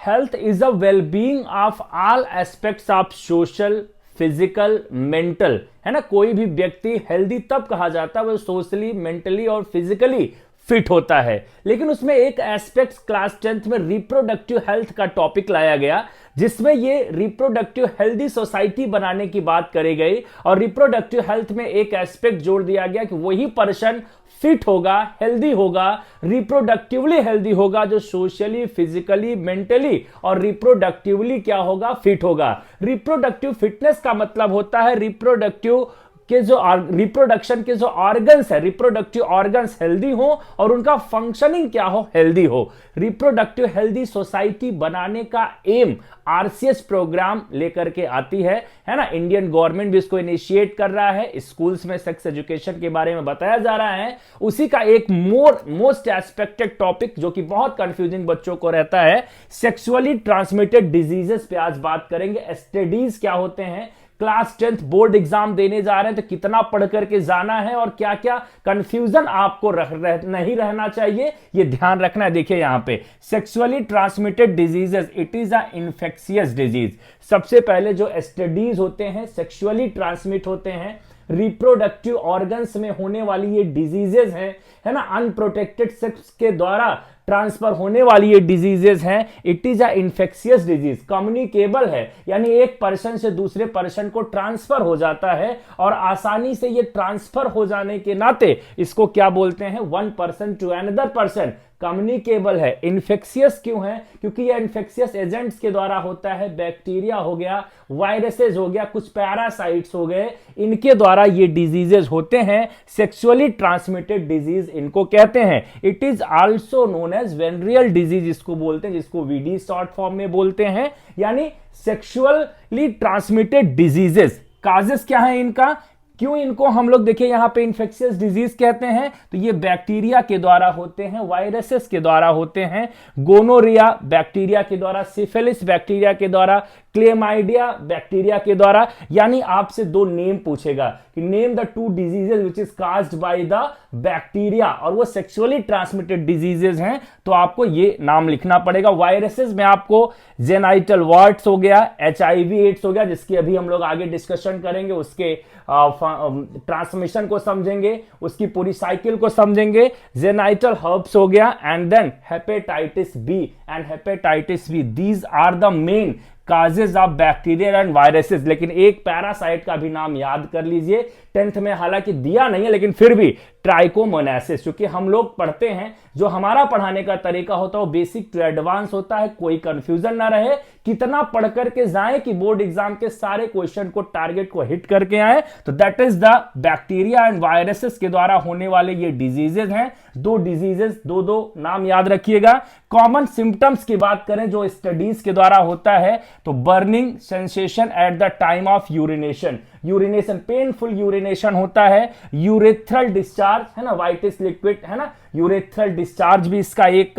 Health is a wellbeing of all aspects of social, physical, mental, है ना। कोई भी व्यक्ति हेल्दी तब कहा जाता है वो सोशली, मेंटली और फिजिकली फिट होता है। लेकिन उसमें एक एस्पेक्ट क्लास 10th में रिप्रोडक्टिव हेल्थ का टॉपिक लाया गया, जिसमें ये रिप्रोडक्टिव हेल्दी सोसाइटी बनाने की बात करी गई। और रिप्रोडक्टिव हेल्थ में एक एस्पेक्ट जोड़ दिया गया कि वही पर्सन फिट होगा, हेल्दी होगा, रिप्रोडक्टिवली हेल्दी होगा, जो सोशली, फिजिकली, मेंटली और रिप्रोडक्टिवली क्या होगा, फिट होगा। रिप्रोडक्टिव फिटनेस का मतलब होता है रिप्रोडक्टिव के जो रिप्रोडक्शन के जो ऑर्गन्स है, रिप्रोडक्टिव ऑर्गन्स हेल्दी हो और उनका फंक्शनिंग क्या हो, हेल्दी हो। रिप्रोडक्टिव हेल्दी सोसाइटी बनाने का एम आरसीएस प्रोग्राम लेकर के आती है ना। इंडियन गवर्नमेंट भी इसको इनिशिएट कर रहा है, स्कूल्स में सेक्स एजुकेशन के बारे में बताया जा रहा है। उसी का एक मोस्ट एस्पेक्टेड टॉपिक जो कि बहुत कंफ्यूजिंग बच्चों को रहता है, सेक्सुअली ट्रांसमिटेड डिजीजेस पे आज बात करेंगे। एसटीडीज क्या होते हैं, क्लास 10th बोर्ड एग्जाम देने जा रहे हैं तो कितना पढ़ करके जाना है और क्या क्या कंफ्यूजन आपको नहीं रहना चाहिए, ये ध्यान रखना है। देखिए यहां पे sexually transmitted diseases, it is a infectious disease. सबसे पहले जो एसटीडीज होते हैं सेक्सुअली ट्रांसमिट होते हैं, रिप्रोडक्टिव ऑर्गन्स में होने वाली ये डिजीजेस हैं, है ना। अनप्रोटेक्टेड सेक्स के द्वारा ट्रांसफर होने वाली ये डिजीजेस हैं। It is a infectious disease, communicable है, यानी एक पर्सन से दूसरे पर्सन को ट्रांसफर हो जाता है और आसानी से ये ट्रांसफर हो जाने के नाते इसको क्या बोलते हैं, one person to another person, communicable है। इन्फेक्शियस क्यों है, क्योंकि यह इन्फेक्शियस एजेंट्स के द्वारा होता है। बैक्टीरिया हो गया, वायरसेस हो गया, कुछ पैरासाइट्स हो गए, इनके द्वारा ये डिजीजेस होते हैं। सेक्सुअली ट्रांसमिटेड डिजीज इनको कहते हैं। It is also known as venereal disease, इसको बोलते हैं, जिसको वीडी शॉर्ट फॉर्म में बोलते हैं, यानी सेक्सुअली ट्रांसमिटेड डिजीजेस। काजेस क्या है इनका, क्यों इनको हम लोग देखिए यहां पे इन्फेक्शियस डिजीज कहते हैं, तो ये बैक्टीरिया के द्वारा होते हैं, वायरसेस के द्वारा होते हैं। गोनोरिया बैक्टीरिया के द्वारा, सिफिलिस बैक्टीरिया के द्वारा, क्लेमाइडिया बैक्टीरिया के द्वारा। यानी आपसे दो नेम पूछेगा कि name the two diseases which is caused by the bacteria, और वो सेक्सुअली ट्रांसमिटेड डिजीजेस हैं, तो आपको ये नाम लिखना पड़ेगा। वायरसेस में आपको जेनाइटल वार्ट्स हो गया, एचआईवी एड्स हो गया, जिसकी अभी हम लोग आगे डिस्कशन करेंगे, उसके ट्रांसमिशन को समझेंगे, उसकी पूरी साइकिल को समझेंगे। जेनाइटल हर्ब्स हो गया, and then hepatitis B and hepatitis B, these are the main causes of bacteria and viruses. लेकिन एक पैरासाइट का भी नाम याद कर लीजिए, 10th में हालांकि दिया नहीं है लेकिन फिर भी ट्राइकोमोनासिस। क्योंकि हम लोग पढ़ते हैं, जो हमारा पढ़ाने का तरीका होता है वो बेसिक टू एडवांस होता है, कोई कंफ्यूजन ना रहे, कितना पढ़ करके जाए कि बोर्ड एग्जाम के सारे क्वेश्चन को, टारगेट को हिट करके आए। तो that is the bacteria and viruses के द्वारा होने वाले ये डिजीजेज हैं। दो डिजीजेस, दो नाम याद रखिएगा। कॉमन सिम्टम्स की बात करें जो स्टडीज के द्वारा होता है, तो burning sensation at the time of urination, urination painful urination होता है। यूरेथ्रल डिस्चार्ज, है ना, वाइटिस लिक्विड, है ना, यूरेथ्रल डिस्चार्ज भी इसका एक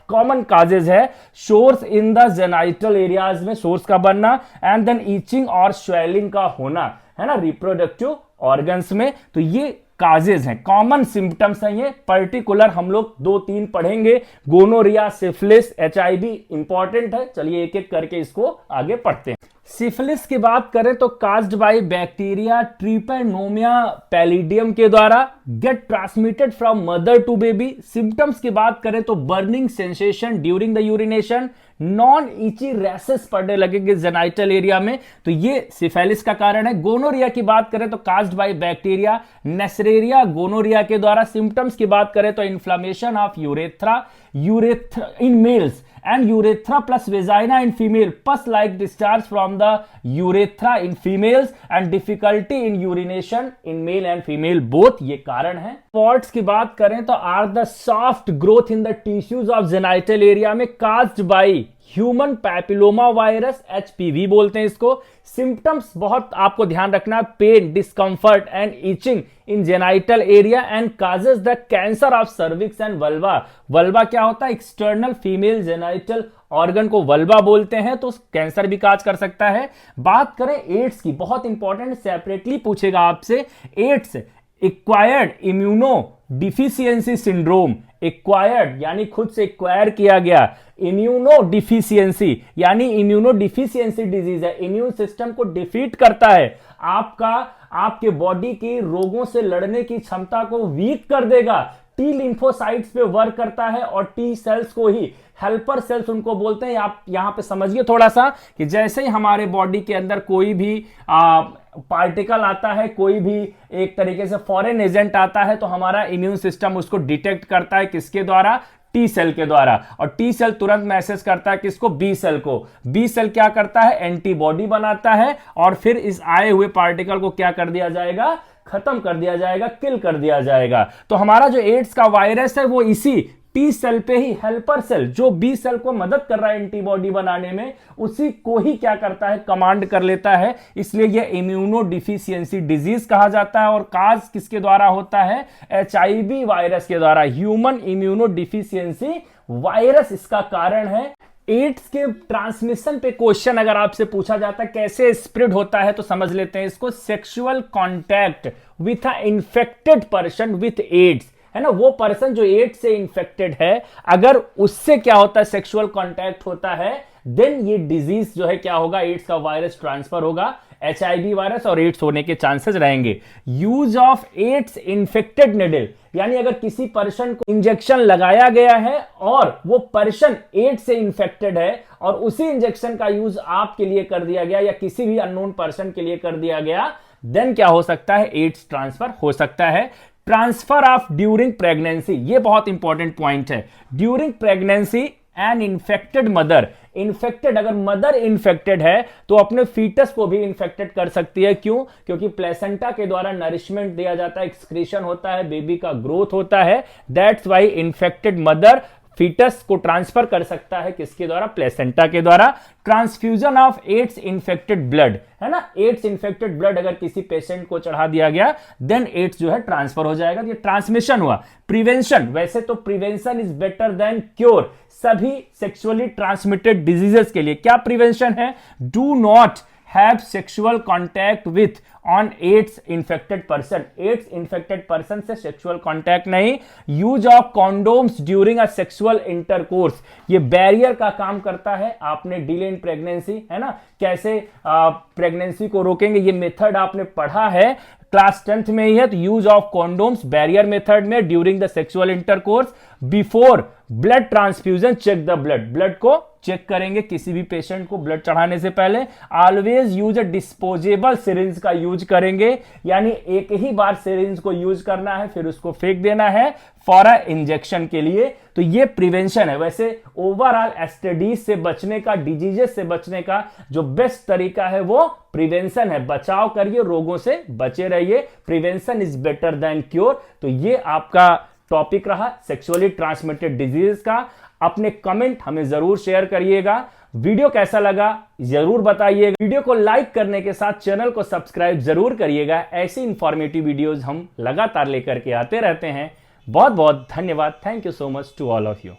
कॉमन काजेज है। Source in the genital areas में सोर्स का बनना, एंड देन ईचिंग और स्वेलिंग का होना, है ना, रिप्रोडक्टिव ऑर्गन्स में। तो ये काजेज हैं, कॉमन सिम्टम्स हैं ये। पर्टिकुलर हम लोग 2-3 पढ़ेंगे, गोनोरिया, सिफिलिस, एचआईवी इंपॉर्टेंट है। चलिए एक एक करके इसको आगे पढ़ते हैं। सिफिलिस की बात करें तो caused by bacteria Treponema pallidum के द्वारा, get transmitted from mother to baby. Symptoms की बात करें तो burning sensation during the urination, non itchy rashes पड़ने लगेंगे जेनाइटल एरिया में, तो ये सिफिलिस का कारण है। गोनोरिया की बात करें तो काज्ड बाय बैक्टीरिया नेसरेरिया गोनोरिया के द्वारा। सिम्टम्स की बात करें तो inflammation of urethra in males and urethra plus vagina in female, pus like discharge from the urethra in females and difficulty in urination in male and female both, ये कारण है। Spots की बात करें तो are the soft growth in the tissues of genital area में caused by human papilloma virus, HPV बोलते हैं इसको। सिम्टम्स बहुत आपको ध्यान रखना, pain, discomfort and itching in genital area and causes the cancer of cervix and vulva. Vulva क्या होता है, एक्सटर्नल फीमेल जेनाइटल ऑर्गन को वल्वा बोलते हैं, तो कैंसर भी काज कर सकता है। बात करें एड्स की, बहुत इंपॉर्टेंट, सेपरेटली पूछेगा आपसे AIDS. Acquired immunodeficiency syndrome, acquired यानी खुद से एक्वायर किया गया, इम्यूनो डिफिशियंसी यानी इम्यूनो डिफिशियंसी डिजीज है, इम्यून सिस्टम को डिफीट करता है, आपके बॉडी की रोगों से लड़ने की क्षमता को वीक कर देगा। टी लिम्फोसाइट्स पे वर्क करता है और टी सेल्स को ही हेल्पर सेल्स उनको बोलते हैं। आप यहां पे समझिए थोड़ा सा कि जैसे ही हमारे बॉडी के अंदर कोई भी पार्टिकल आता है, कोई भी एक तरीके से फॉरेन एजेंट आता है, तो हमारा इम्यून सिस्टम उसको डिटेक्ट करता है, किसके द्वारा? टी सेल के द्वारा। और टी सेल तुरंत मैसेज करता है किसको? बी सेल को। बी सेल क्या करता है? एंटीबॉडी बनाता है और फिर इस आए हुए पार्टिकल को क्या कर दिया जाएगा? खत्म कर दिया जाएगा, किल कर दिया जाएगा। तो हमारा जो एड्स का वायरस है वो इसी टी सेल पे ही, हेल्पर सेल जो बी सेल को मदद कर रहा है एंटीबॉडी बनाने में, उसी को ही क्या करता है? कमांड कर लेता है। इसलिए यह इम्यूनो डिफिशियंसी डिजीज कहा जाता है। और काज किसके द्वारा होता है? HIV वायरस के द्वारा। ह्यूमन इम्यूनो डिफिशियंसी वायरस इसका कारण है। एड्स के ट्रांसमिशन पे क्वेश्चन अगर आपसे पूछा जाता है कैसे स्प्रेड होता है, तो समझ लेते हैं इसको। Sexual contact with a infected person with AIDS, है ना, वो पर्सन जो एड्स से इन्फेक्टेड है, अगर उससे क्या होता है? सेक्सुअल कॉन्टैक्ट होता है, देन ये डिजीज जो है क्या होगा? एड्स का वायरस ट्रांसफर होगा, HIV वायरस, और एड्स होने के चांसेस रहेंगे। Use of AIDS infected needle, यानी अगर किसी पर्सन को इंजेक्शन लगाया गया है और वो पर्सन एड्स से इन्फेक्टेड है और उसी इंजेक्शन का यूज आपके लिए कर दिया गया या किसी भी अननोन पर्सन के लिए कर दिया गया, देन क्या हो सकता है? एड्स ट्रांसफर हो सकता है। ट्रांसफर ऑफ ड्यूरिंग प्रेगनेंसी, ये बहुत इंपॉर्टेंट पॉइंट है। During pregnancy an infected mother, infected अगर मदर इन्फेक्टेड है तो अपने फीटस को भी इन्फेक्टेड कर सकती है। क्यों? क्योंकि प्लेसेंटा के द्वारा नरिशमेंट दिया जाता है, एक्सक्रीशन होता है, बेबी का ग्रोथ होता है। That's why infected mother foetus को ट्रांसफर कर सकता है, किसके द्वारा? प्लेसेंटा के द्वारा। Transfusion of AIDS infected blood, है ना, एड्स इन्फेक्टेड ब्लड अगर किसी पेशेंट को चढ़ा दिया गया, देन एड्स जो है ट्रांसफर हो जाएगा। ये ट्रांसमिशन हुआ। प्रिवेंशन, वैसे तो prevention is better than cure सभी सेक्सुअली ट्रांसमिटेड डिजीजेस के लिए। क्या प्रिवेंशन है? Do not have sexual contact with on AIDS infected person, AIDS infected person से सेक्सुअल कॉन्टैक्ट नहीं। Use of condoms during a sexual intercourse, ये barrier का काम करता है। आपने डिले इन प्रेगनेंसी, है ना, कैसे प्रेगनेंसी को रोकेंगे, ये मेथड आपने पढ़ा है क्लास 10th में ही है। तो use of condoms barrier method में during the sexual intercourse. Before blood transfusion check the blood, blood को चेक करेंगे किसी भी पेशेंट को ब्लड चढ़ाने से पहले। Always use a disposable syringe का यूज करेंगे, यानी एक ही बार सिरिंज को यूज करना है, फिर उसको फेंक देना है फॉर अ इंजेक्शन के लिए। तो ये प्रिवेंशन है। वैसे ओवरऑल एसटीडीज से बचने का, डिजीजेस से बचने का जो बेस्ट तरीका है वो प्रिवेंशन है। बचाव करिए, रोगों से बचे रहिए। Prevention is better than cure. तो ये आपका टॉपिक रहा सेक्सुअली ट्रांसमिटेड डिजीज का। अपने कमेंट हमें जरूर शेयर करिएगा। वीडियो कैसा लगा जरूर बताइएगा। वीडियो को लाइक करने के साथ चैनल को सब्सक्राइब जरूर करिएगा। ऐसी इंफॉर्मेटिव वीडियोस हम लगातार लेकर के आते रहते हैं। बहुत बहुत धन्यवाद। Thank you so much to all of you.